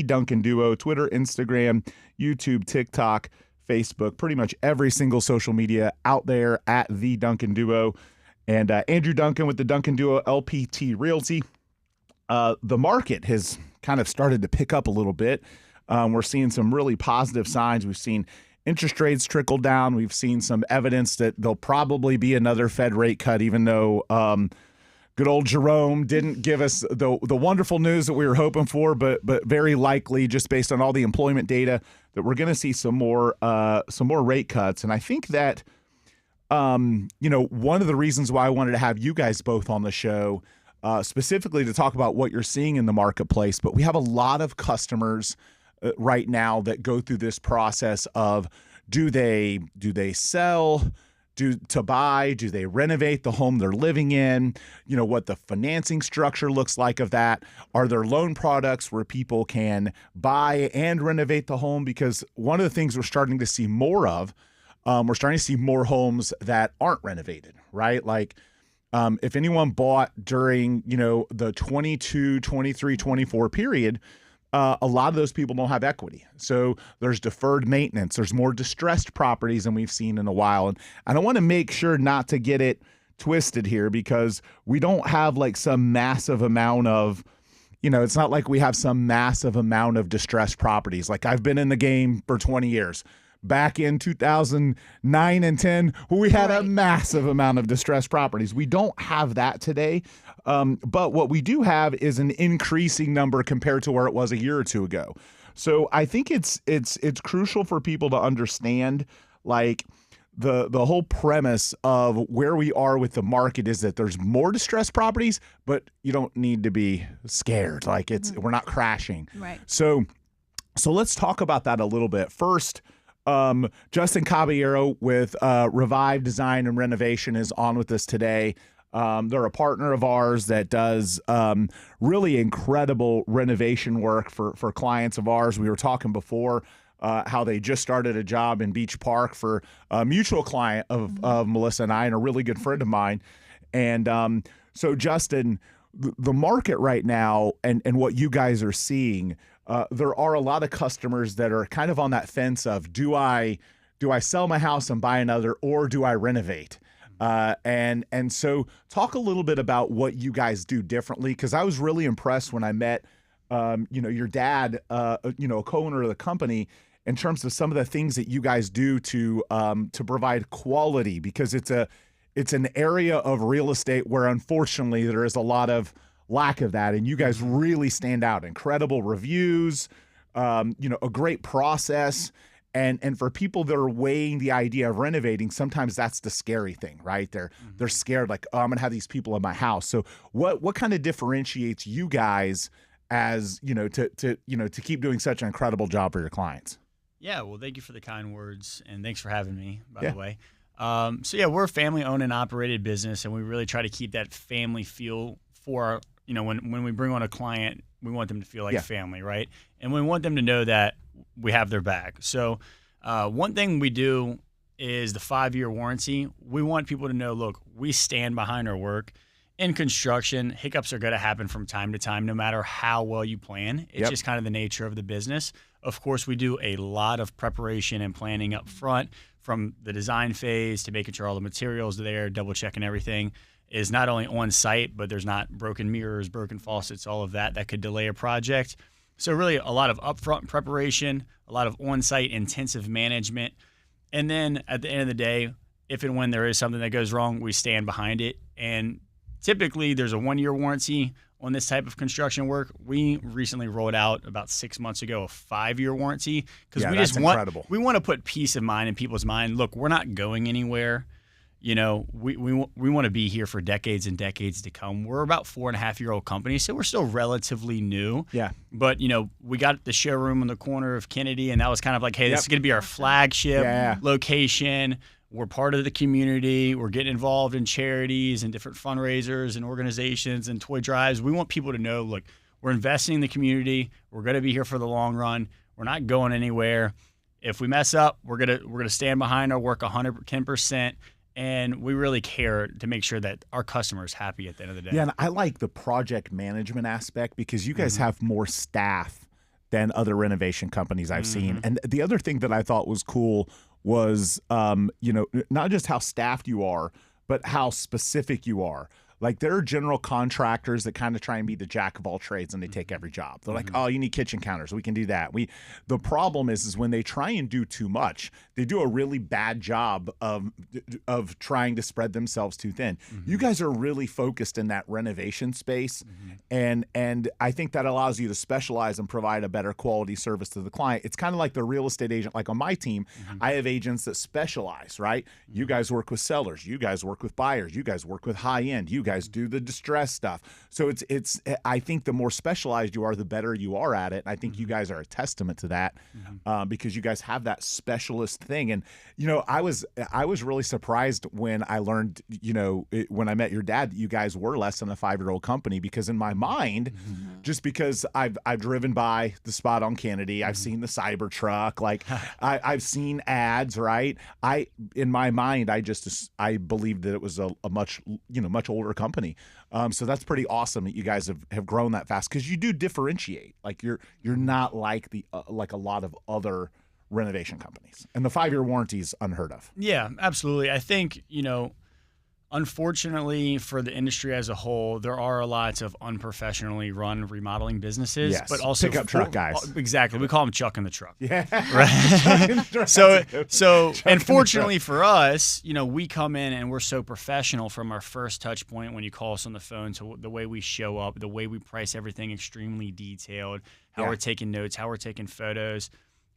Duncan Duo, Twitter, Instagram, YouTube, TikTok, Facebook, pretty much every single social media out there at the Duncan Duo. And Andrew Duncan with the Duncan Duo LPT Realty. The market has kind of started to pick up a little bit. We're seeing some really positive signs. We've seen interest rates trickle down. We've seen some evidence that there'll probably be another Fed rate cut, even though good old Jerome didn't give us the wonderful news that we were hoping for, but very likely, just based on all the employment data, that we're going to see some more rate cuts. And I think that one of the reasons why I wanted to have you guys both on the show, specifically to talk about what you're seeing in the marketplace, but we have a lot of customers right now that go through this process of do they sell, to buy, do they renovate the home they're living in, what the financing structure looks like of that. Are there loan products where people can buy and renovate the home? Because one of the things we're starting to see more of, we're starting to see more homes that aren't renovated, right? Like if anyone bought during, the 22, 23, 24 period, a lot of those people don't have equity. So there's deferred maintenance. There's more distressed properties than we've seen in a while. And I don't want to make sure not to get it twisted here, because we don't have like some massive amount of, it's not like we have some massive amount of distressed properties. Like I've been in the game for 20 years. Back in 2009 and 10, we had a massive amount of distressed properties. We don't have that today. But what we do have is an increasing number compared to where it was a year or two ago. So I think it's crucial for people to understand, like, the whole premise of where we are with the market is that there's more distressed properties, but you don't need to be scared. Like we're not crashing. Right. So let's talk about that a little bit. First, Justin Caballero with Revive Design and Renovation is on with us today. They're a partner of ours that does really incredible renovation work for clients of ours. We were talking before how they just started a job in Beach Park for a mutual client of Melissa and I, and a really good friend of mine. And so, Justin, the market right now and what you guys are seeing, there are a lot of customers that are kind of on that fence of, do I sell my house and buy another, or do I renovate? And so talk a little bit about what you guys do differently, because I was really impressed when I met your dad, a co-owner of the company, in terms of some of the things that you guys do to provide quality, because it's an area of real estate where unfortunately there is a lot of lack of that, and you guys really stand out. Incredible reviews, a great process. And for people that are weighing the idea of renovating, sometimes that's the scary thing, right? They're scared, like, oh, I'm gonna have these people in my house. So what kind of differentiates you guys as to keep doing such an incredible job for your clients? Yeah, well, thank you for the kind words, and thanks for having me, by the way. We're a family-owned and operated business, and we really try to keep that family feel for our, when we bring on a client, we want them to feel like family, right? And we want them to know that we have their back. So one thing we do is the 5-year warranty. We want people to know, look, we stand behind our work. In construction, hiccups are going to happen from time to time, no matter how well you plan. It's just kind of the nature of the business. Of course, we do a lot of preparation and planning up front, from the design phase to making sure all the materials are there, double checking everything is not only on site, but there's not broken mirrors, broken faucets, all of that could delay a project. So really a lot of upfront preparation, a lot of on-site intensive management. And then at the end of the day, if and when there is something that goes wrong, we stand behind it. And typically there's a 1-year warranty on this type of construction work. We recently rolled out about 6 months ago a 5-year warranty, because we want to put peace of mind in people's mind. Look, we're not going anywhere. We want to be here for decades and decades to come. We're about 4.5-year-old company, so we're still relatively new. Yeah. But, we got the showroom on the corner of Kennedy, and that was kind of like, hey, this is going to be our flagship location. We're part of the community. We're getting involved in charities and different fundraisers and organizations and toy drives. We want people to know, look, we're investing in the community. We're going to be here for the long run. We're not going anywhere. If we mess up, we're gonna stand behind our work 110%. And we really care to make sure that our customer is happy at the end of the day. Yeah, and I like the project management aspect, because you guys have more staff than other renovation companies I've seen. And the other thing that I thought was cool was, not just how staffed you are, but how specific you are. Like, there are general contractors that kind of try and be the jack of all trades, and they take every job. They're like, oh, you need kitchen counters. We can do that. The problem is when they try and do too much, they do a really bad job of trying to spread themselves too thin. You guys are really focused in that renovation space, and I think that allows you to specialize and provide a better quality service to the client. It's kind of like the real estate agent. Like on my team, I have agents that specialize, right? You guys work with sellers. You guys work with buyers. You guys work with high end. You guys do the distress stuff. So it's I think the more specialized you are, the better you are at it. And I think you guys are a testament to that, because you guys have that specialist thing. And I was really surprised when I learned, when I met your dad, that you guys were less than a 5-year-old company, because in my mind, just because I've driven by the spot on Kennedy, I've seen the Cybertruck, like I've seen ads, right? In my mind, I believed that it was a much older company. So that's pretty awesome that you guys have grown that fast, because you do differentiate. Like you're not like like a lot of other renovation companies, and the 5-year warranty is unheard of. Yeah, absolutely. I think, unfortunately for the industry as a whole, there are lots of unprofessionally run remodeling businesses, Yes. but also Pickup truck guys. Exactly. We call them chuck in the truck. Yeah. Right. So unfortunately for us, we come in and we're so professional from our first touch point when you call us on the phone, to the way we show up, the way we price everything extremely detailed, how we're taking notes, how we're taking photos.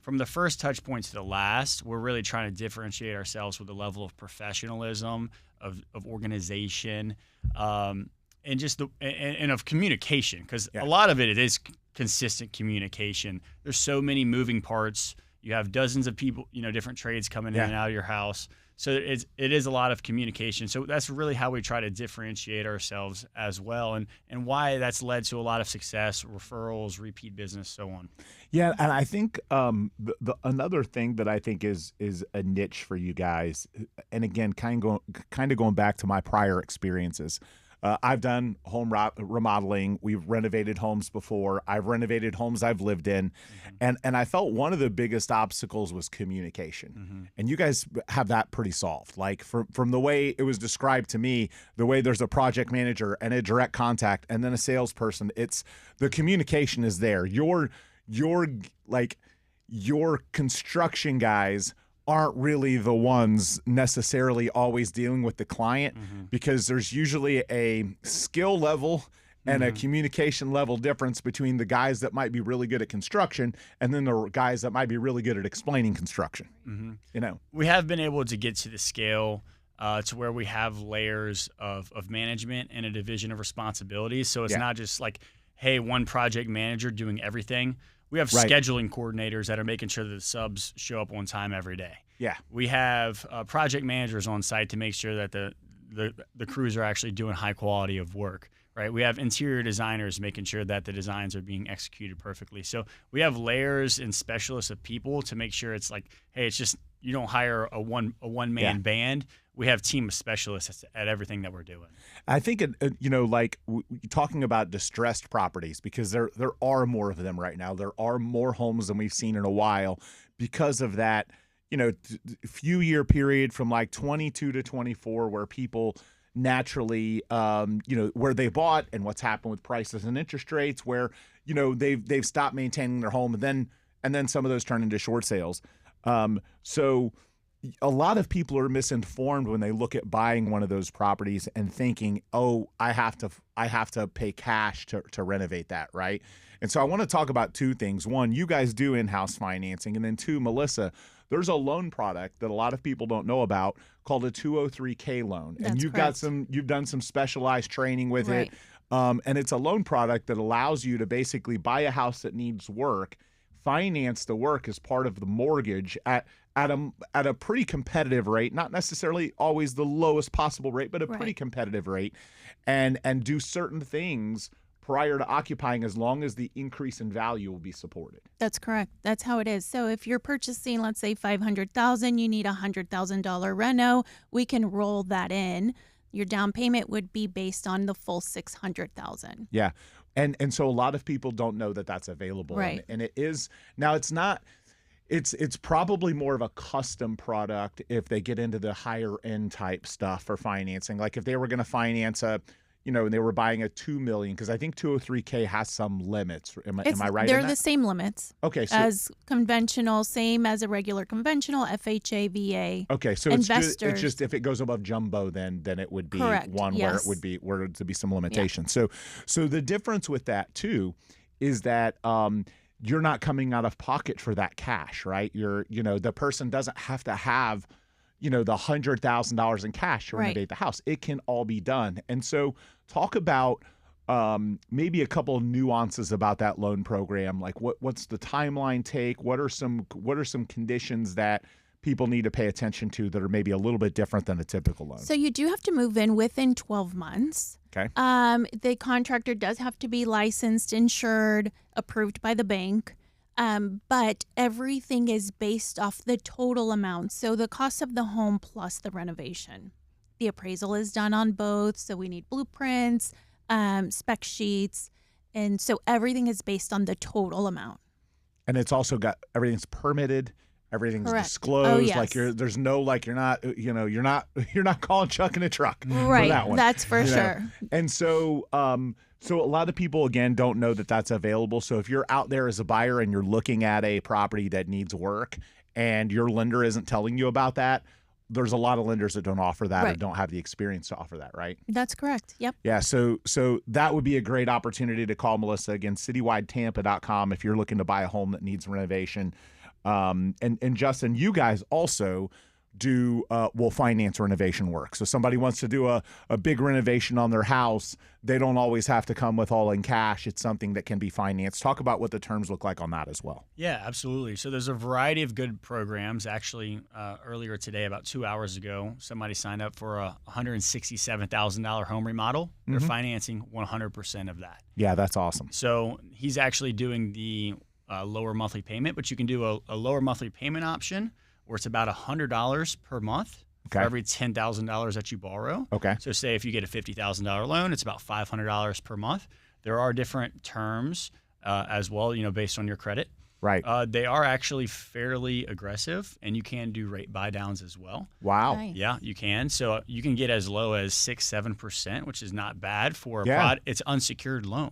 From the first touch point to the last, we're really trying to differentiate ourselves with a level of professionalism, of organization, and just and of communication, because a lot of it is consistent communication. There's so many moving parts. You have dozens of people, different trades coming in and out of your house. So it is a lot of communication. So that's really how we try to differentiate ourselves as well, and why that's led to a lot of success, referrals, repeat business, so on. Yeah, and I think the another thing that I think is a niche for you guys, and again, kind of going back to my prior experiences. I've done home remodeling. We've renovated homes before. I've renovated homes I've lived in. And I felt one of the biggest obstacles was communication. And you guys have that pretty solved. Like from the way it was described to me, the way there's a project manager and a direct contact and then a salesperson, the communication is there. Your construction guys aren't really the ones necessarily always dealing with the client, because there's usually a skill level and a communication level difference between the guys that might be really good at construction and then the guys that might be really good at explaining construction. We have been able to get to the scale to where we have layers of management and a division of responsibilities. So it's not just like, hey, one project manager doing everything. We have scheduling coordinators that are making sure that the subs show up on time every day. Yeah. We have project managers on site to make sure that the crews are actually doing high quality of work, right? We have interior designers making sure that the designs are being executed perfectly. So we have layers and specialists of people to make sure it's like, hey, it's just, you don't hire a one-man band. We have team of specialists at everything that we're doing. I think, talking about distressed properties, because there are more of them right now. There are more homes than we've seen in a while because of that, few year period from like 22 to 24 where people naturally, where they bought and what's happened with prices and interest rates, where, they've stopped maintaining their home, and then some of those turn into short sales. So a lot of people are misinformed when they look at buying one of those properties and thinking, oh, I have to pay cash to renovate that, right? And so I want to talk about two things. One, you guys do in-house financing, and then two, Melissa, there's a loan product that a lot of people don't know about called a 203K loan. That's and you've done some specialized training with it. And it's a loan product that allows you to basically buy a house that needs work, finance the work as part of the mortgage at a pretty competitive rate, not necessarily always the lowest possible rate, but a pretty competitive rate, and do certain things prior to occupying, as long as the increase in value will be supported. That's correct. That's how it is. So if you're purchasing, let's say $500,000, you need a $100,000 reno, we can roll that in. Your down payment would be based on the full $600,000. Yeah. And so a lot of people don't know that that's available. Right. And it is now. It's not. It's probably more of a custom product if they get into the higher end type stuff for financing. Like if they were going to finance and they were buying a $2 million, because I think 203K has some limits. Am I right? They're in that? the same limits. Okay, so as conventional, same as a regular conventional FHA, VA. okay, so investors. It's just if it goes above jumbo, then it would be Correct, one yes. where to be some limitations. So the difference with that too is that you're not coming out of pocket for that cash, right? The person doesn't have to have the $100,000 in cash to renovate the house. It can all be done. And so talk about maybe a couple of nuances about that loan program. Like what's the timeline take? What are some conditions that people need to pay attention to that are maybe a little bit different than a typical loan? So you do have to move in within 12 months. Okay. The contractor does have to be licensed, insured, approved by the bank. But everything is based off the total amount. So the cost of the home plus the renovation. The appraisal is done on both. So we need blueprints, spec sheets. And so everything is based on the total amount. And it's also everything's permitted. Everything's Correct. disclosed. Oh, yes. Like there's no you're not calling Chuck in a truck Right. for that one. That's for you know? sure. And so so a lot of people again don't know that that's available. So if you're out there as a buyer and you're looking at a property that needs work and your lender isn't telling you about that, there's a lot of lenders that don't offer that or Right. don't have the experience to offer that, right? That's correct. Yep. Yeah, so that would be a great opportunity to call Melissa. Again, citywidetampa.com if you're looking to buy a home that needs renovation. And Justin, you guys also will finance renovation work. So somebody wants to do a big renovation on their house, they don't always have to come with all in cash. It's something that can be financed. Talk about what the terms look like on that as well. Yeah, absolutely. So there's a variety of good programs. Actually, earlier today, about 2 hours ago, somebody signed up for a $167,000 home remodel. They're financing 100% of that. Yeah, that's awesome. So he's actually doing the lower monthly payment, but you can do a lower monthly payment option where it's about $100 per month for every $10,000 that you borrow. Okay. So say if you get a $50,000 loan, it's about $500 per month. There are different terms as well, based on your credit. Right. They are actually fairly aggressive, and you can do rate buy downs as well. Wow. Nice. Yeah, you can. So you can get as low as 6-7%, which is not bad for it's unsecured loan.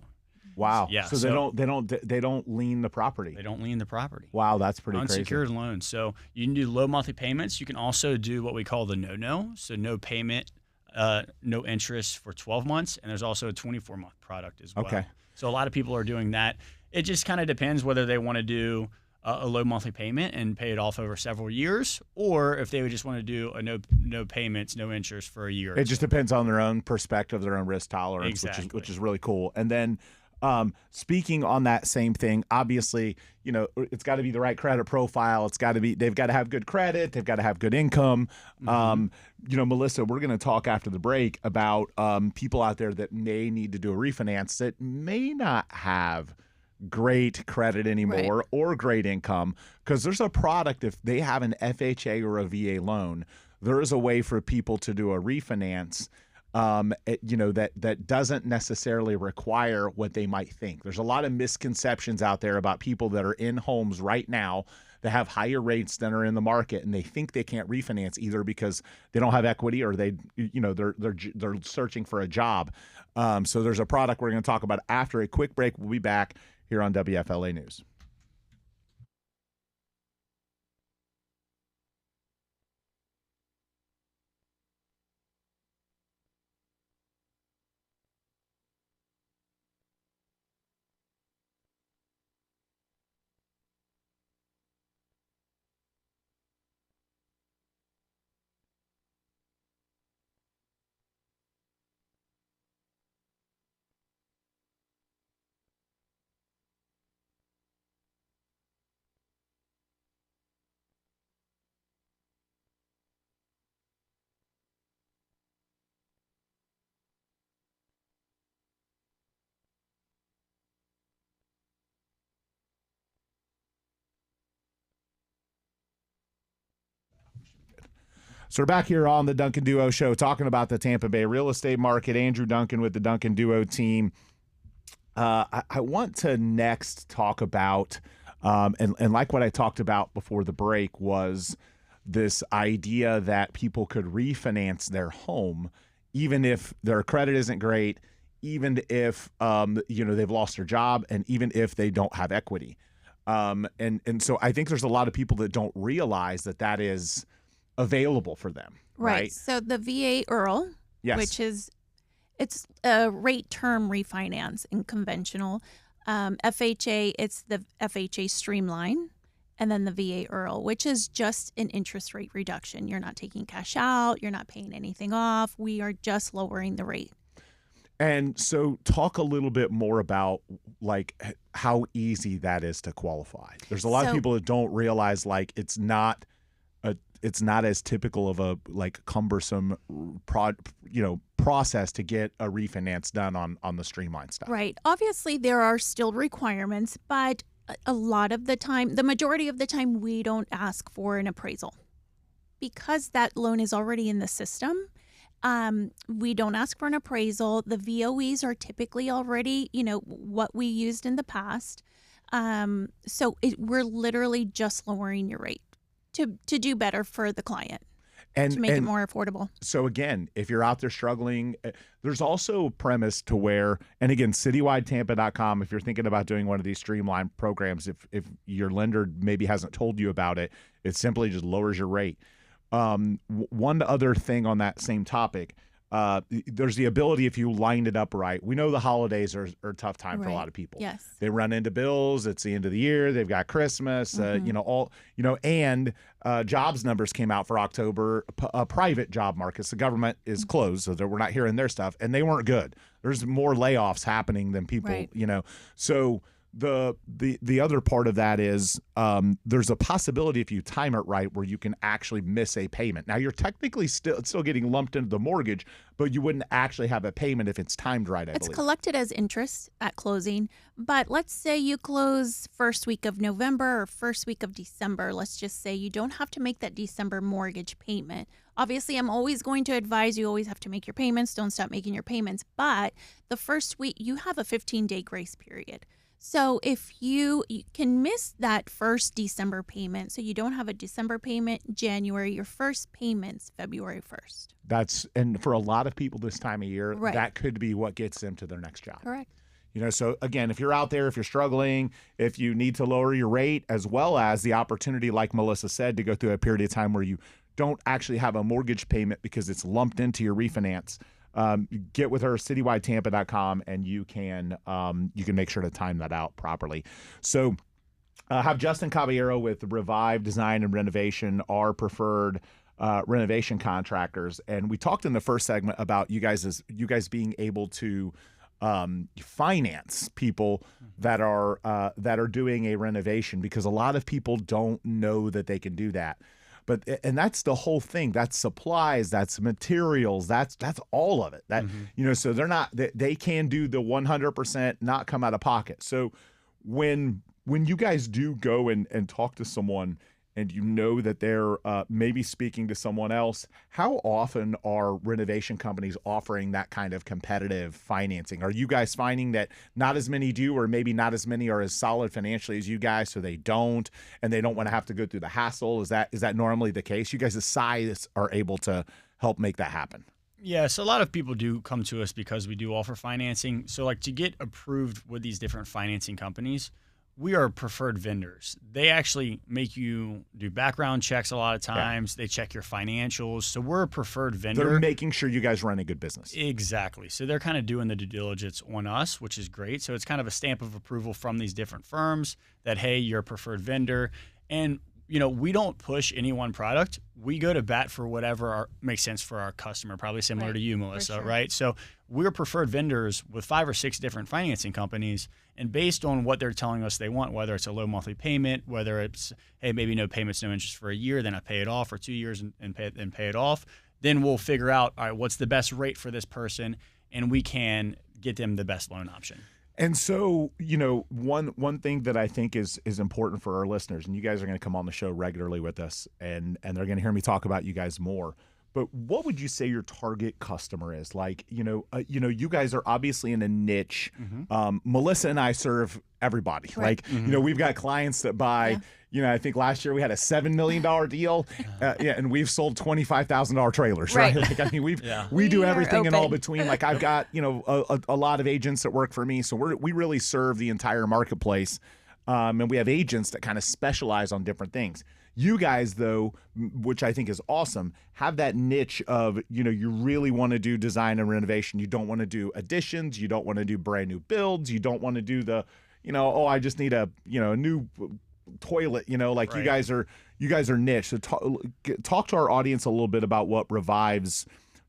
Wow. Yeah. So they don't lien the property. They don't lien the property. Wow, that's pretty Unsecured crazy. loans. So you can do low monthly payments. You can also do what we call the no-no. So no payment, no interest for 12 months. And there's also a 24-month product as well. Okay. So a lot of people are doing that. It just kind of depends whether they want to do a low monthly payment and pay it off over several years, or if they would just want to do a no payments, no interest for a year. It just depends on their own perspective, their own risk tolerance, Exactly. which is really cool. And then speaking on that same thing, obviously, it's got to be the right credit profile. They've got to have good credit. They've got to have good income. Melissa, we're going to talk after the break about people out there that may need to do a refinance that may not have great credit anymore or great income, because there's a product, if they have an FHA or a VA loan, there is a way for people to do a refinance that doesn't necessarily require what they might think. There's a lot of misconceptions out there about people that are in homes right now that have higher rates than are in the market, and they think they can't refinance either because they don't have equity or they're searching for a job. So there's a product we're going to talk about after a quick break. We'll be back here on WFLA News. So we're back here on the Duncan Duo Show talking about the Tampa Bay real estate market. Andrew Duncan with the Duncan Duo team. I want to next talk about, and like what I talked about before the break, was this idea that people could refinance their home, even if their credit isn't great, even if they've lost their job, and even if they don't have equity. And so I think there's a lot of people that don't realize that is available for them. Right. So the VA IRRRL, Yes. which is it's a rate term refinance in conventional. FHA, it's the FHA Streamline, and then the VA IRRRL, which is just an interest rate reduction. You're not taking cash out. You're not paying anything off. We are just lowering the rate. And so talk a little bit more about like how easy that is to qualify. There's a lot of people that don't realize like it's not as typical of a like cumbersome process to get a refinance done on the Streamline stuff. Right. Obviously there are still requirements, but a lot of the time, the majority of the time, we don't ask for an appraisal because that loan is already in the system. We don't ask for an appraisal. The VOEs are typically already, what we used in the past. So we're literally just lowering your rate to do better for the client and to make it more affordable. So again, if you're out there struggling, there's also a premise to where, and again, citywidetampa.com, if you're thinking about doing one of these Streamline programs, if your lender maybe hasn't told you about it, it simply just lowers your rate. One other thing on that same topic, there's the ability, if you lined it up right. We know the holidays are a tough time for a lot of people. Yes. They run into bills. It's the end of the year. They've got Christmas, and jobs numbers came out for October, private job markets. The government is closed, so we're not hearing their stuff, and they weren't good. There's more layoffs happening than people, so the other part of that is there's a possibility if you time it right where you can actually miss a payment. Now you're technically still getting lumped into the mortgage, but you wouldn't actually have a payment if it's timed right. It's collected as interest at closing, but let's say you close first week of November or first week of December. Let's just say you don't have to make that December mortgage payment. Obviously, I'm always going to advise you always have to make your payments. Don't stop making your payments. But the first week, you have a 15-day grace period. So if you can miss that first December payment, so you don't have a December payment, January, your first payment's February 1st. And for a lot of people this time of year, that could be what gets them to their next job. Correct. So again, if you're out there, if you're struggling, if you need to lower your rate, as well as the opportunity, like Melissa said, to go through a period of time where you don't actually have a mortgage payment because it's lumped into your refinance, get with her, citywidetampa.com, and you can make sure to time that out properly. So have Justin Caballero with Revive Design and Renovation, our preferred renovation contractors. And we talked in the first segment about you guys being able to finance people that are doing a renovation, because a lot of people don't know that they can do that. And that's the whole thing. That's supplies, that's materials, that's all of it. So they can do the 100% not come out of pocket. So when you guys do go and talk to someone and you know that they're maybe speaking to someone else, how often are renovation companies offering that kind of competitive financing? Are you guys finding that not as many do, or maybe not as many are as solid financially as you guys, so they don't, and they don't want to have to go through the hassle? Is that normally the case? You guys' the size are able to help make that happen? Yeah, so a lot of people do come to us because we do offer financing. So like to get approved with these different financing companies, we are preferred vendors. They actually make you do background checks a lot of times. Yeah. They check your financials. So we're a preferred vendor. They're making sure you guys run a good business. Exactly. So they're kind of doing the due diligence on us, which is great. So it's kind of a stamp of approval from these different firms that, hey, you're a preferred vendor. And we don't push any one product. We go to bat for whatever makes sense for our customer, probably similar to you, Melissa, right? So we're preferred vendors with 5 or 6 different financing companies. And based on what they're telling us they want, whether it's a low monthly payment, whether it's, hey, maybe no payments, no interest for a year, then I pay it off, or 2 years and pay it off, then we'll figure out, all right, what's the best rate for this person, and we can get them the best loan option. And so, one thing that I think is important for our listeners, and you guys are going to come on the show regularly with us, and they're going to hear me talk about you guys more. but what would you say your target customer is? Like, you guys are obviously in a niche. Melissa and I serve everybody. Right. Like, we've got clients that buy, I think last year we had a $7 million deal, and we've sold $25,000 trailers, right? Right. Like, I mean, we We do are everything and all open. between. Like, I've got, a lot of agents that work for me, so we really serve the entire marketplace, and we have agents that kind of specialize on different things. You guys, though, which I think is awesome, have that niche of, you really want to do design and renovation. You don't want to do additions. You don't want to do brand new builds. You don't want to do the, I just need a new toilet. Like Right. you guys are niche. So talk to our audience a little bit about what Revive's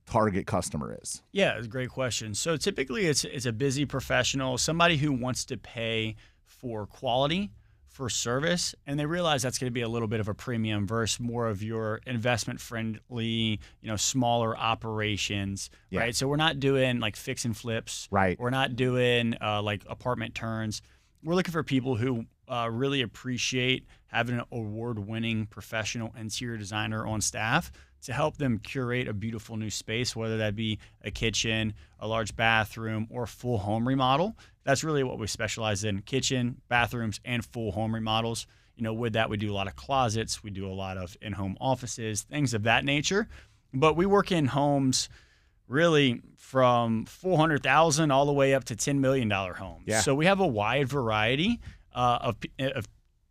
target customer is. Yeah, it's a great question. So typically it's a busy professional, somebody who wants to pay for quality, for service, and they realize that's going to be a little bit of a premium versus more of your investment friendly, smaller operations, Yeah. right? So we're not doing like fix and flips. Right. We're not doing like apartment turns. We're looking for people who really appreciate having an award-winning professional interior designer on staff to help them curate a beautiful new space, whether that be a kitchen, a large bathroom, or full home remodel. That's really what we specialize in: kitchen, bathrooms, and full home remodels. With that, we do a lot of closets. We do a lot of in-home offices, things of that nature. But we work in homes really from $400,000 all the way up to $10 million homes. Yeah. So we have a wide variety of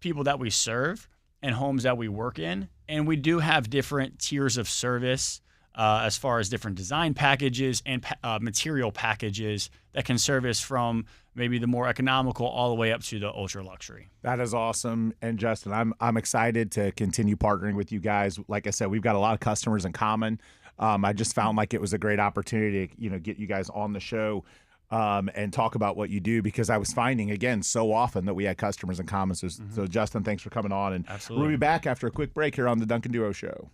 people that we serve and homes that we work in. And we do have different tiers of service as far as different design packages and material packages that can service from maybe the more economical all the way up to the ultra luxury. That is awesome. And Justin, I'm excited to continue partnering with you guys. Like I said, we've got a lot of customers in common. I just found like it was a great opportunity to, get you guys on the show and talk about what you do, because I was finding, again, so often that we had customers in common. So Justin, thanks for coming on. And Absolutely. we'll be back after a quick break here on the Duncan Duo Show.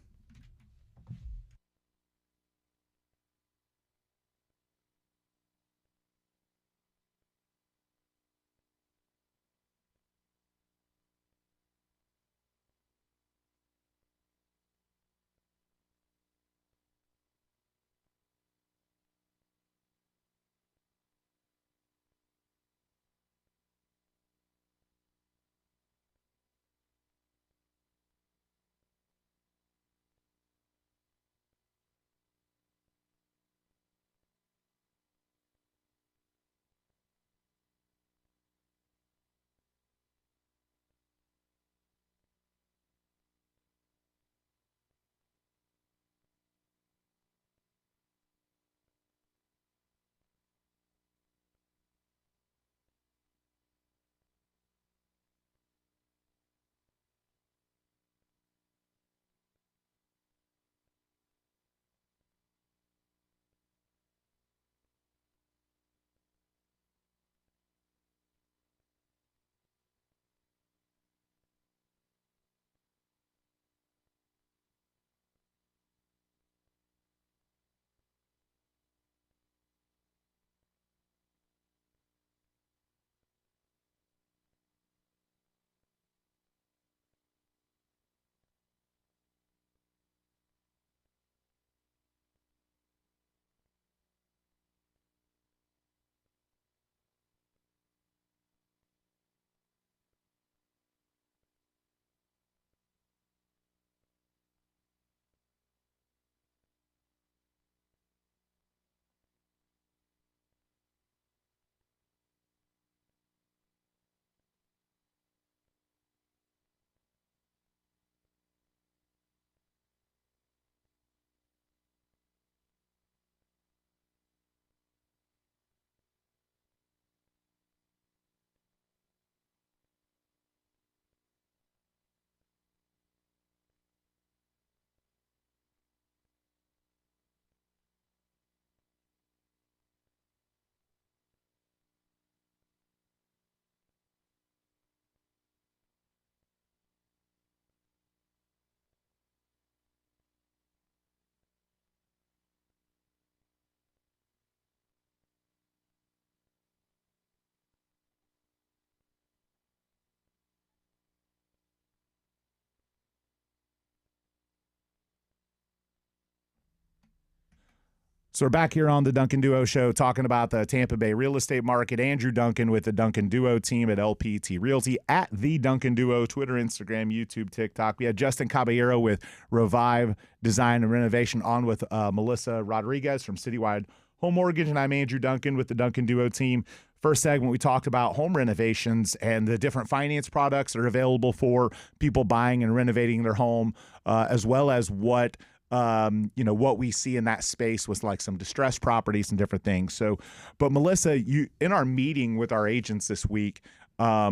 So we're back here on the Duncan Duo Show talking about the Tampa Bay real estate market. Andrew Duncan with the Duncan Duo team at LPT Realty at the Duncan Duo, Twitter, Instagram, YouTube, TikTok. We had Justin Caballero with Revive Design and Renovation on with Melissa Rodriguez from Citywide Home Mortgage, and I'm Andrew Duncan with the Duncan Duo team. First segment, we talked about home renovations and the different finance products that are available for people buying and renovating their home, as well as what what we see in that space with like some distressed properties and different things. So, but Melissa, you in our meeting with our agents this week,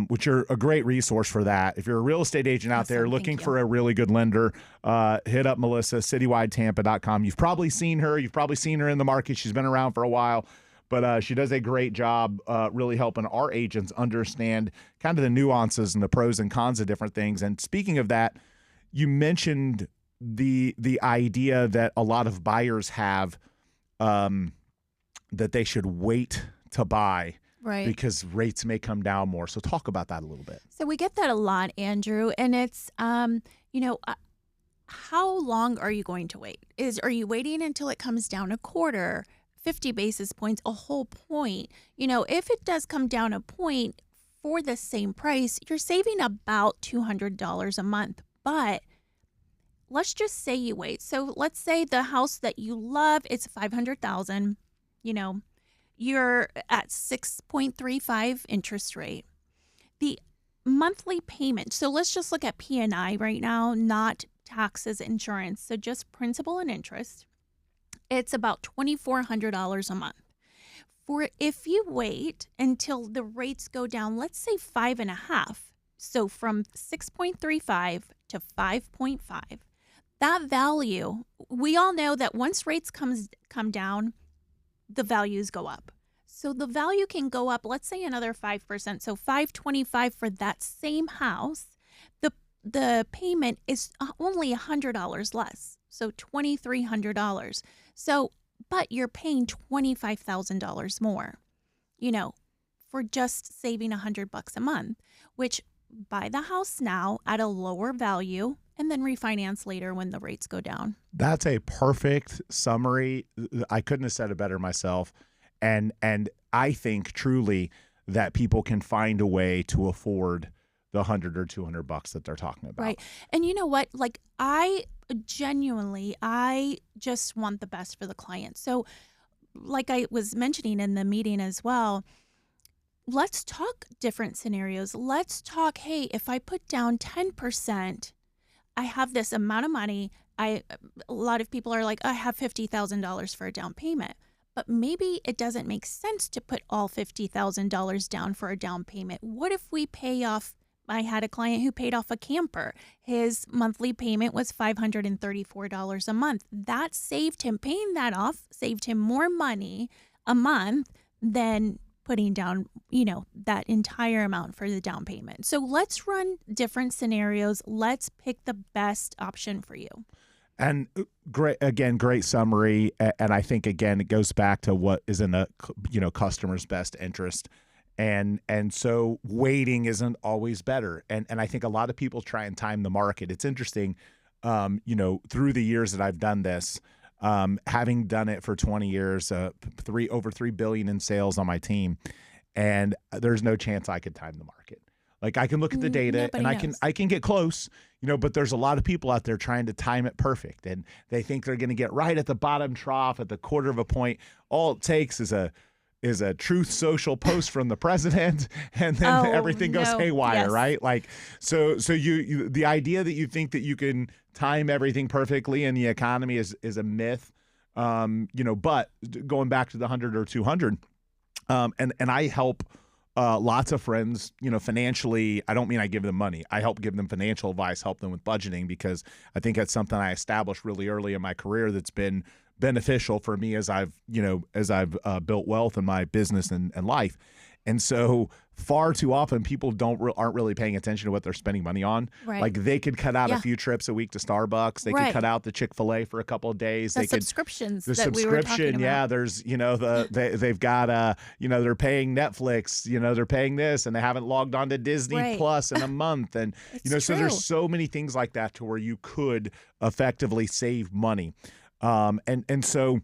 which are a great resource for that. If you're a real estate agent out there looking for a really good lender, hit up Melissa, citywidetampa.com. You've probably seen her. You've probably seen her in the market. She's been around for a while. But she does a great job really helping our agents understand kind of the nuances and the pros and cons of different things. And speaking of that, you mentioned the idea that a lot of buyers have that they should wait to buy because rates may come down more. So talk about that a little bit. So we get that a lot, Andrew, and it's how long are you going to wait? Are you waiting until it comes down a quarter, 50 basis points, a whole point? If it does come down a point for the same price, you're saving about $200 a month. But let's just say you wait. So let's say the house that you love, it's $500,000. You're at 6.35 interest rate. The monthly payment. So let's just look at P&I right now, not taxes, insurance. So just principal and interest. It's about $2,400 a month. For if you wait until the rates go down, let's say 5.5. So from 6.35 to 5.5. That value, we all know that once rates come down, the values go up. So the value can go up, let's say another 5%. So $525 for that same house. The payment is only $100 less. So $2,300. So, but you're paying $25,000 more, for just saving $100 a month, which buy the house now at a lower value and then refinance later when the rates go down. That's a perfect summary. I couldn't have said it better myself. And I think truly that people can find a way to afford the $100 or $200 that they're talking about. Right. And you know what? Like I just want the best for the client. So like I was mentioning in the meeting as well, let's talk different scenarios. Let's talk, hey, if I put down 10%, I have this amount of money. A lot of people are like, I have $50,000 for a down payment. But maybe it doesn't make sense to put all $50,000 down for a down payment. What if we pay off? I had a client who paid off a camper. His monthly payment was $534 a month. That saved him, paying that off, saved him more money a month than putting down, that entire amount for the down payment. So let's run different scenarios. Let's pick the best option for you. And great summary. And I think, again, it goes back to what is in the, customer's best interest. And so waiting isn't always better. And I think a lot of people try and time the market. It's interesting, through the years that I've done this, having done it for 20 years, over $3 billion in sales on my team, and there's no chance I could time the market. Like I can look at the data and I can get close, but there's a lot of people out there trying to time it perfect, and they think they're going to get right at the bottom trough at the quarter of a point. All it takes is a Truth Social post from the president, and then everything goes haywire, right? Like, so you the idea that you think that you can time everything perfectly in the economy is a myth, but going back to the 100 or 200, and I help lots of friends, financially. I don't mean I give them money. I help give them financial advice, help them with budgeting, because I think that's something I established really early in my career that's been beneficial for me as I've built wealth in my business and life. And so far too often people aren't really paying attention to what they're spending money on. Right. Like they could cut out a few trips a week to Starbucks. They could cut out the Chick-fil-A for a couple of days. Subscriptions. We were talking about. Yeah. There's, they've got, they're paying Netflix, they're paying this, and they haven't logged on to Disney Plus in a month. And, so there's so many things like that to where you could effectively save money. And so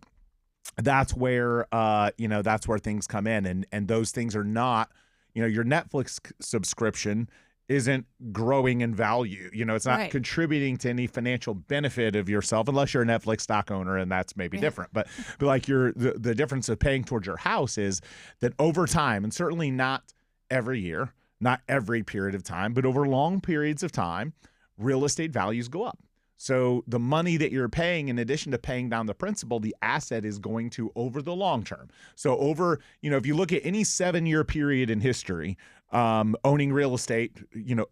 that's where that's where things come in, and those things are not, your Netflix subscription isn't growing in value. It's not Right. contributing to any financial benefit of yourself, unless you're a Netflix stock owner, and that's maybe Right. different. But like the difference of paying towards your house is that over time, and certainly not every year, not every period of time, but over long periods of time, real estate values go up. So the money that you're paying, in addition to paying down the principal, the asset is going to over the long term. So over, if you look at any 7-year period in history, owning real estate,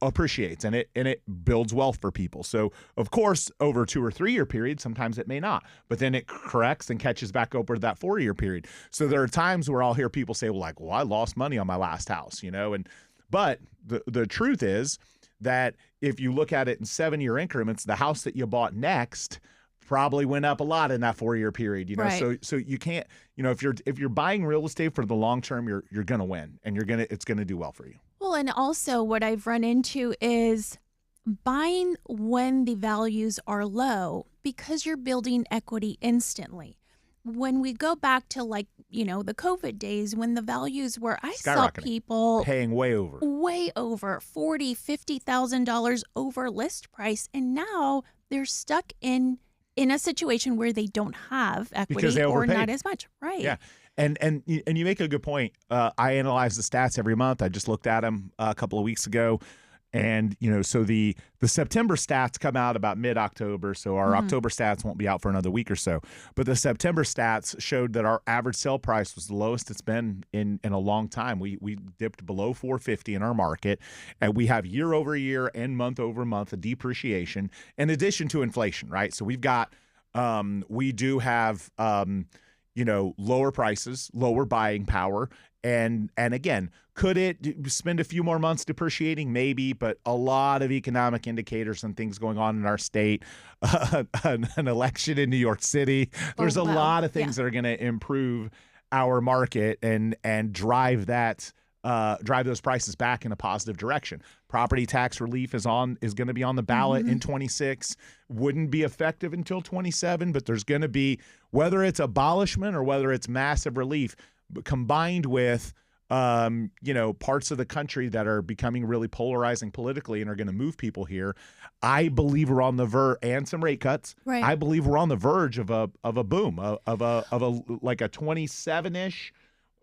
appreciates, and it builds wealth for people. So of course, over 2 or 3 year periods, sometimes it may not, but then it corrects and catches back over to that 4-year period. So there are times where I'll hear people say, well, I lost money on my last house, but the truth is that if you look at it in 7-year increments, the house that you bought next probably went up a lot in that 4-year period, Right. So you can't, if you're buying real estate for the long term, you're going to win, and it's going to do well for you. Well, and also what I've run into is buying when the values are low because you're building equity instantly. When we go back to the COVID days when the values were, I saw Skyrocketing. people Paying way over. way over $40,000-$50,000 over list price, and now they're stuck in a situation where they don't have Because equity they or overpaid. not as much. Right. Yeah. And you make a good point. I analyze the stats every month. I just looked at them a couple of weeks ago. And, so the September stats come out about mid-October. So our October stats won't be out for another week or so. But the September stats showed that our average sale price was the lowest it's been in a long time. We dipped below 450 in our market. And we have year over year and month over month a depreciation in addition to inflation, right? So we've got, we do have, lower prices, lower buying power. And again, could it spend a few more months depreciating? Maybe, but a lot of economic indicators and things going on in our state, an election in New York City. There's a wow. lot of things that are going to improve our market and drive those prices back in a positive direction. Property tax relief is going to be on the ballot in 26. Wouldn't be effective until 27, but there's going to be, whether it's abolishment or whether it's massive relief, but combined with parts of the country that are becoming really polarizing politically and are going to move people here, I believe we're on the verge, and some rate cuts. Right. I believe we're on the verge of a boom, of a like a 27-ish,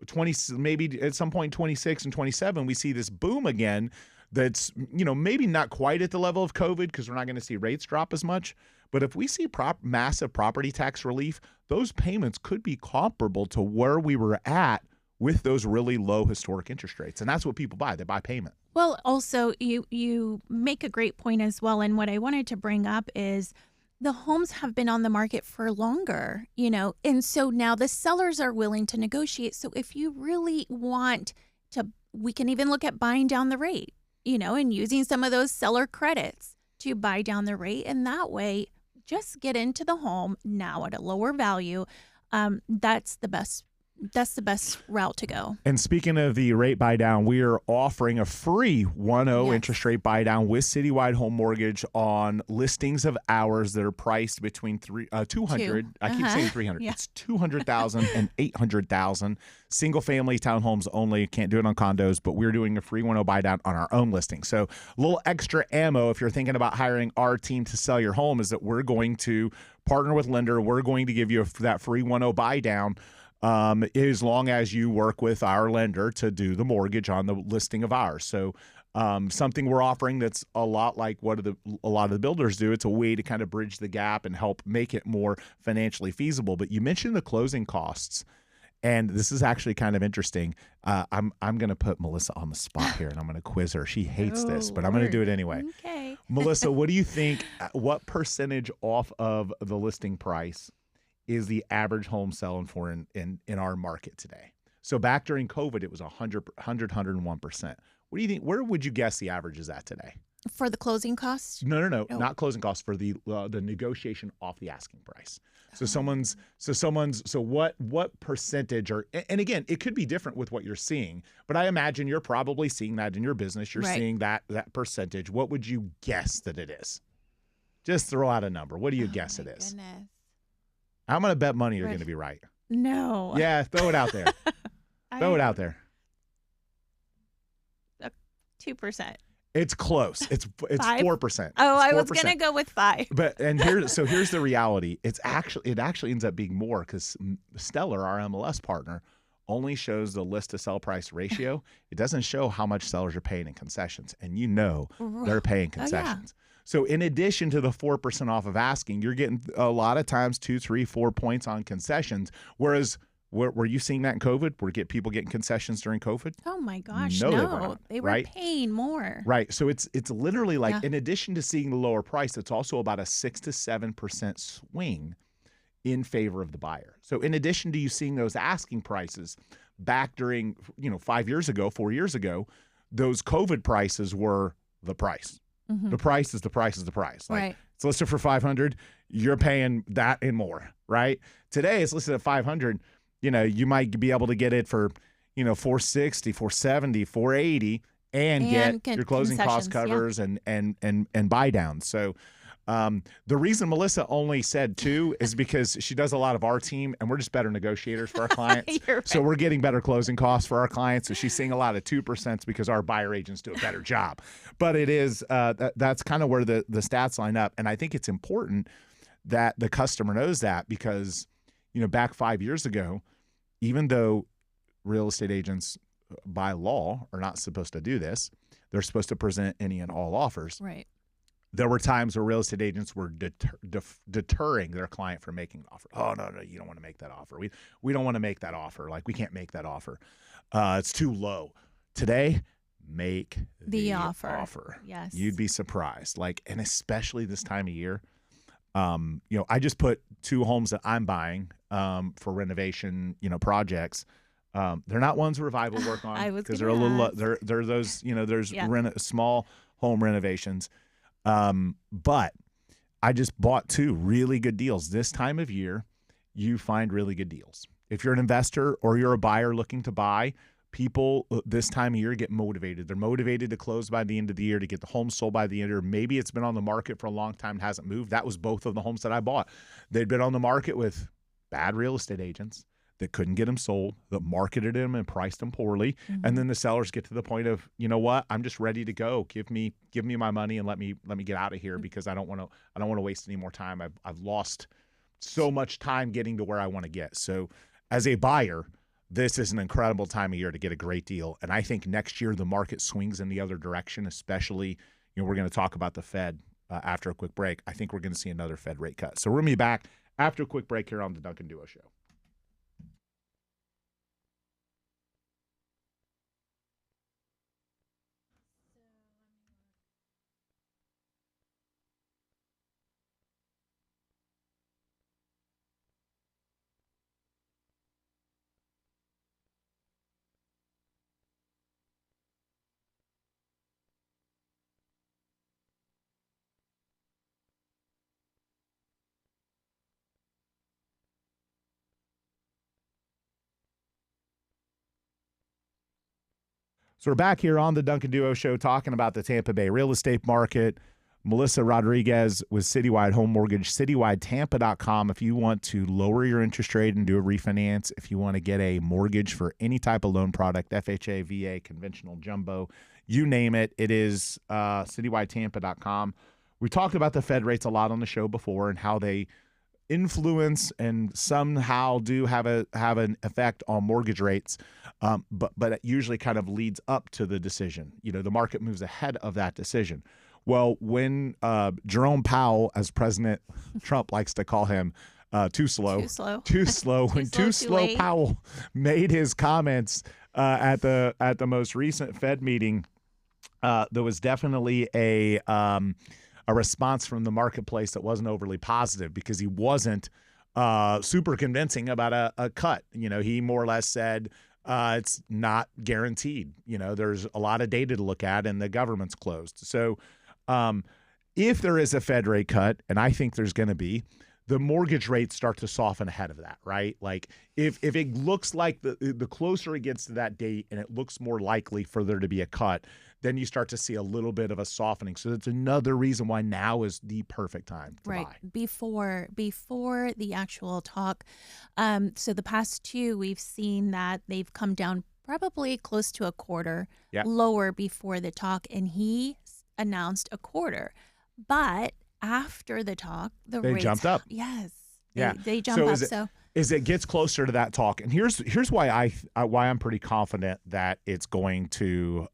20, maybe at some point 26 and 27, we see this boom again. That's maybe not quite at the level of COVID because we're not going to see rates drop as much. But if we see massive property tax relief, those payments could be comparable to where we were at with those really low historic interest rates. And that's what people buy. They buy payment. Well, also, you make a great point as well. And what I wanted to bring up is the homes have been on the market for longer, and so now the sellers are willing to negotiate. So if you really want to, we can even look at buying down the rate, and using some of those seller credits to buy down the rate. And that way, just get into the home now at a lower value. That's the best route to go. And speaking of the rate buy down, we are offering a free 1.0 Yes. interest rate buy down with Citywide Home Mortgage on listings of ours that are priced between 200. Two. I keep saying 300. Yeah. It's 200,000 and 800,000. Single family townhomes only. Can't do it on condos, but we're doing a free 1.0 buy down on our own listing. So a little extra ammo if you're thinking about hiring our team to sell your home is that we're going to partner with lender. We're going to give you that free 1.0 buy down. As long as you work with our lender to do the mortgage on the listing of ours. So something we're offering that's a lot like what a lot of the builders do. It's a way to kind of bridge the gap and help make it more financially feasible. But you mentioned the closing costs, and this is actually kind of interesting. I'm going to put Melissa on the spot here, and I'm going to quiz her. She hates this, but I'm going to do it anyway. Okay. Melissa, what do you think? What percentage off of the listing price is the average home selling for in our market today? So back during COVID, it was 101%. What do you think? Where would you guess the average is at today? For the closing costs? No, No. not closing costs, for the negotiation off the asking price. So what percentage, or, and again, it could be different with what you're seeing, but I imagine you're probably seeing that in your business. You're Right. seeing that percentage. What would you guess that it is? Just throw out a number. What do you guess it is? Goodness. I'm going to bet money you're Right. going to be right. No. Yeah, throw it out there. Throw it out there. 2%. It's close. It's 4%. Oh, It's I was 4%. gonna go with 5. But here's the reality. It actually ends up being more because Stellar, our MLS partner, only shows the list to sell price ratio. It doesn't show how much sellers are paying in concessions, and they're paying concessions. So in addition to the 4% off of asking, you're getting a lot of times 2, 3, 4 points on concessions. Whereas, were you seeing that in COVID? Were people getting concessions during COVID? Oh my gosh, No, no. they were not, They were right? paying more. Right. So it's literally like, in addition to seeing the lower price, it's also about a 6 to 7% swing in favor of the buyer. So in addition to you seeing those asking prices back during, 5 years ago, 4 years ago, those COVID prices were the price. Mm-hmm. The price is the price is the price. Like, Right. it's listed for 500, you're paying that and more, right? Today it's listed at 500, you might be able to get it for, 460, 470, 480 and get your closing cost covers and buy downs. So the reason Melissa only said 2 is because she does a lot of our team, and we're just better negotiators for our clients. Right. So we're getting better closing costs for our clients. So she's seeing a lot of 2% because our buyer agents do a better job. But it is that's kind of where the stats line up. And I think it's important that the customer knows that because, back 5 years ago, even though real estate agents by law are not supposed to do this, they're supposed to present any and all offers. Right. There were times where real estate agents were deterring their client from making an offer. Oh, no, you don't want to make that offer. We don't want to make that offer. Like, we can't make that offer. It's too low. Today, make the offer. Yes. You'd be surprised. And especially this time of year. I just put 2 homes that I'm buying for renovation, projects. They're not ones Revival work on because they're a little. They're those. There's small home renovations. But I just bought 2 really good deals. This time of year, you find really good deals. If you're an investor or you're a buyer looking to buy, people this time of year get motivated. They're motivated to close by the end of the year, to get the home sold by the end of the year. Maybe it's been on the market for a long time and hasn't moved. That was both of the homes that I bought. They'd been on the market with bad real estate agents that couldn't get them sold, that marketed them and priced them poorly. Mm-hmm. And then the sellers get to the point of, you know what, I'm just ready to go. Give me my money and let me get out of here because I don't want to waste any more time. I've lost so much time getting to where I want to get. So as a buyer, this is an incredible time of year to get a great deal. And I think next year the market swings in the other direction, especially, we're going to talk about the Fed after a quick break. I think we're going to see another Fed rate cut. So we're going to be back after a quick break here on the Duncan Duo Show. So we're back here on the Duncan Duo Show talking about the Tampa Bay real estate market. Melissa Rodriguez with Citywide Home Mortgage, citywidetampa.com. If you want to lower your interest rate and do a refinance, if you want to get a mortgage for any type of loan product, FHA, VA, conventional, jumbo, you name it, it is citywidetampa.com. We talked about the Fed rates a lot on the show before and how they influence and somehow do have an effect on mortgage rates, but it usually kind of leads up to the decision. The market moves ahead of that decision. Well, when Jerome Powell, as President Trump likes to call him, when Too Slow Powell made his comments at the most recent Fed meeting, there was definitely a response from the marketplace that wasn't overly positive because he wasn't super convincing about a cut. He more or less said it's not guaranteed. There's a lot of data to look at and the government's closed. So if there is a Fed rate cut, and I think there's going to be, the mortgage rates start to soften ahead of that, right? Like if it looks like the closer it gets to that date and it looks more likely for there to be a cut, then you start to see a little bit of a softening. So that's another reason why now is the perfect time to buy. Before the actual talk. So the past two, we've seen that they've come down probably close to a quarter lower before the talk, and he announced a quarter. But after the talk, the rates jumped up. Yes. Yeah. They jump up. As it gets closer to that talk, and here's why I'm pretty confident that it's going to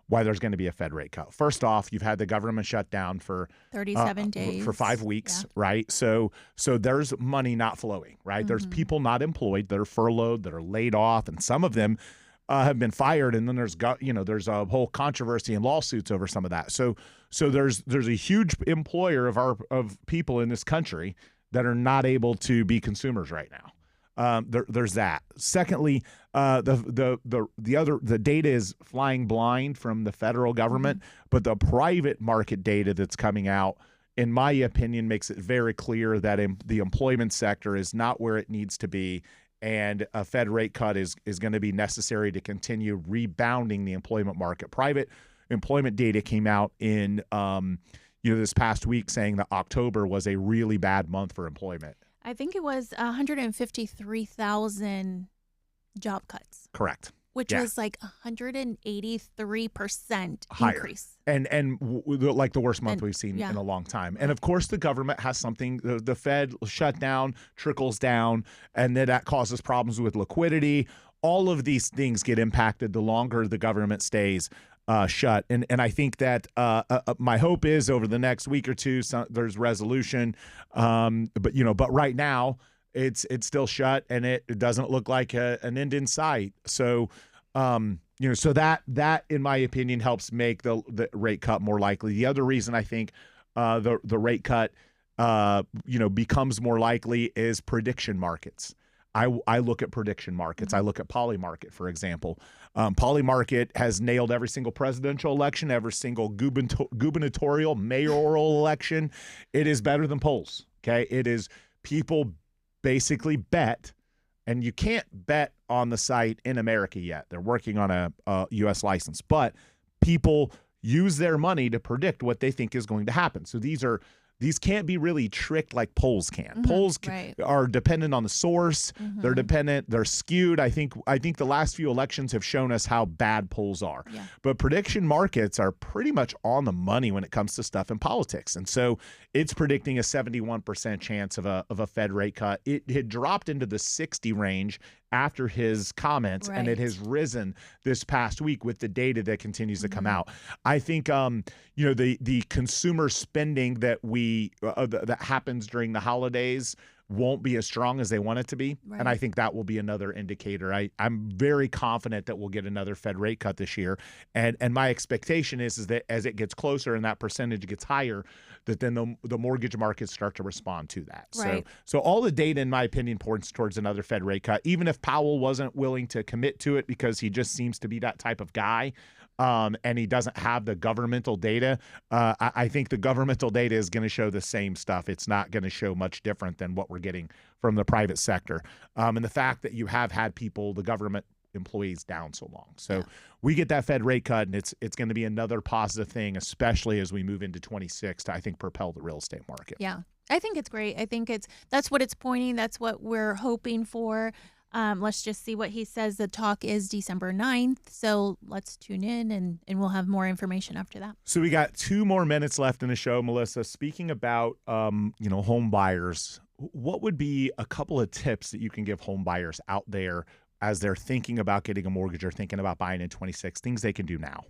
why there's going to be a Fed rate cut. First off, you've had the government shut down for 37 days for 5 weeks, right? So there's money not flowing, right? Mm-hmm. There's people not employed that are furloughed, that are laid off, and some of them have been fired. And then there's a whole controversy and lawsuits over some of that. So there's a huge employer of people in this country that are not able to be consumers right now. There's that. Secondly, the data is flying blind from the federal government, but the private market data that's coming out, in my opinion, makes it very clear that the employment sector is not where it needs to be, and a Fed rate cut is going to be necessary to continue rebounding the employment market. Private employment data came out in this past week saying that October was a really bad month for employment. I think it was 153,000 job cuts. Correct. Which was like 183% higher increase. And like the worst month we've seen in a long time. And of course, the government has something, the Fed shut down, trickles down, and then that causes problems with liquidity. All of these things get impacted the longer the government stays shut. And I think that my hope is over the next week or two, there's resolution. But right now it's still shut, and it doesn't look like an end in sight. So, so that in my opinion helps make the rate cut more likely. The other reason I think the rate cut becomes more likely is prediction markets. I look at prediction markets. I look at Polymarket, for example. Polymarket has nailed every single presidential election, every single gubernatorial, mayoral election. It is better than polls, okay? It is people basically bet, and you can't bet on the site in America yet. They're working on a U.S. license, but people use their money to predict what they think is going to happen. So these can't be really tricked like polls can. Polls are dependent on the source. They're skewed. I think the last few elections have shown us how bad polls are. Yeah. But prediction markets are pretty much on the money when it comes to stuff in politics. And so it's predicting a 71% chance of a Fed rate cut. It had dropped into the 60 range after his comments, and it has risen this past week with the data that continues to come out. I think the consumer spending that that happens during the holidays won't be as strong as they want it to be. Right. And I think that will be another indicator. I'm very confident that we'll get another Fed rate cut this year. And my expectation is that as it gets closer and that percentage gets higher, that then the mortgage markets start to respond to that. Right. So all the data, in my opinion, points towards another Fed rate cut, even if Powell wasn't willing to commit to it because he just seems to be that type of guy. And he doesn't have the governmental data. I think the governmental data is going to show the same stuff. It's not going to show much different than what we're getting from the private sector. And the fact that you have had the government employees down so long. So we get that Fed rate cut, and it's going to be another positive thing, especially as we move into 26 to, I think, propel the real estate market. Yeah, I think it's great. I think that's what it's pointing. That's what we're hoping for. Let's just see what he says. The talk is December 9th. So let's tune in and we'll have more information after that. So we got 2 more minutes left in the show, Melissa. Speaking about, home buyers, what would be a couple of tips that you can give home buyers out there as they're thinking about getting a mortgage or thinking about buying in 26, things they can do now?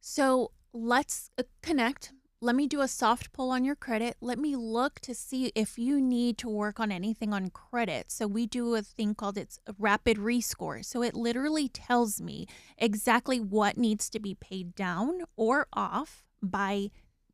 So let's connect. Let me do a soft pull on your credit. Let me look to see if you need to work on anything on credit. So we do a thing called it's a rapid rescore. So it literally tells me exactly what needs to be paid down or off by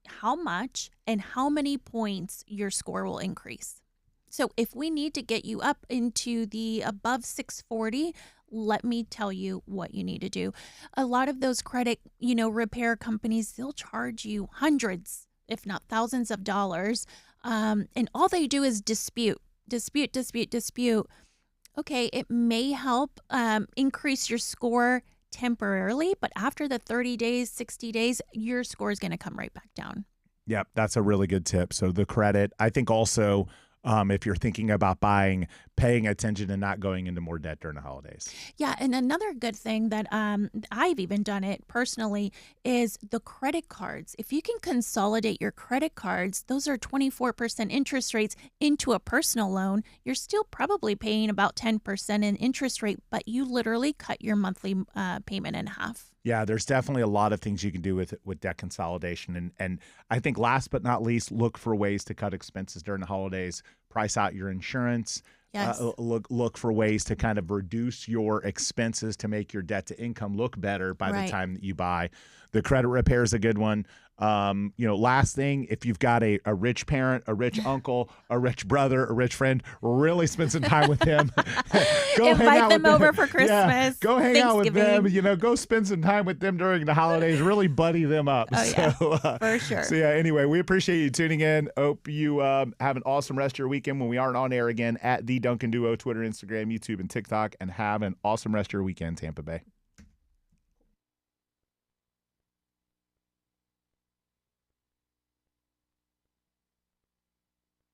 how much and how many points your score will increase. So if we need to get you up into the above 640, let me tell you what you need to do. A lot of those credit, repair companies, they'll charge you hundreds, if not thousands of dollars and all they do is dispute. Okay, it may help increase your score temporarily, but after the 30 days, 60 days, your score is going to come right back down. Yep, that's a really good tip. So the credit, I think also if you're thinking about buying, paying attention and not going into more debt during the holidays. Yeah, and another good thing that I've even done it personally is the credit cards. If you can consolidate your credit cards, those are 24% interest rates into a personal loan. You're still probably paying about 10% in interest rate, but you literally cut your monthly payment in half. Yeah, there's definitely a lot of things you can do with debt consolidation. And I think last but not least, look for ways to cut expenses during the holidays. Price out your insurance. Yes. Look for ways to kind of reduce your expenses to make your debt to income look better by the time that you buy. The credit repair is a good one. Last thing, if you've got a rich parent, a rich uncle, a rich brother, a rich friend, really spend some time with them. Invite them over for Christmas. Yeah, go hang out with them. Go spend some time with them during the holidays. Really buddy them up. For sure. So anyway, we appreciate you tuning in. Hope you have an awesome rest of your weekend when we aren't on air again at The Duncan Duo, Twitter, Instagram, YouTube, and TikTok. And have an awesome rest of your weekend, Tampa Bay.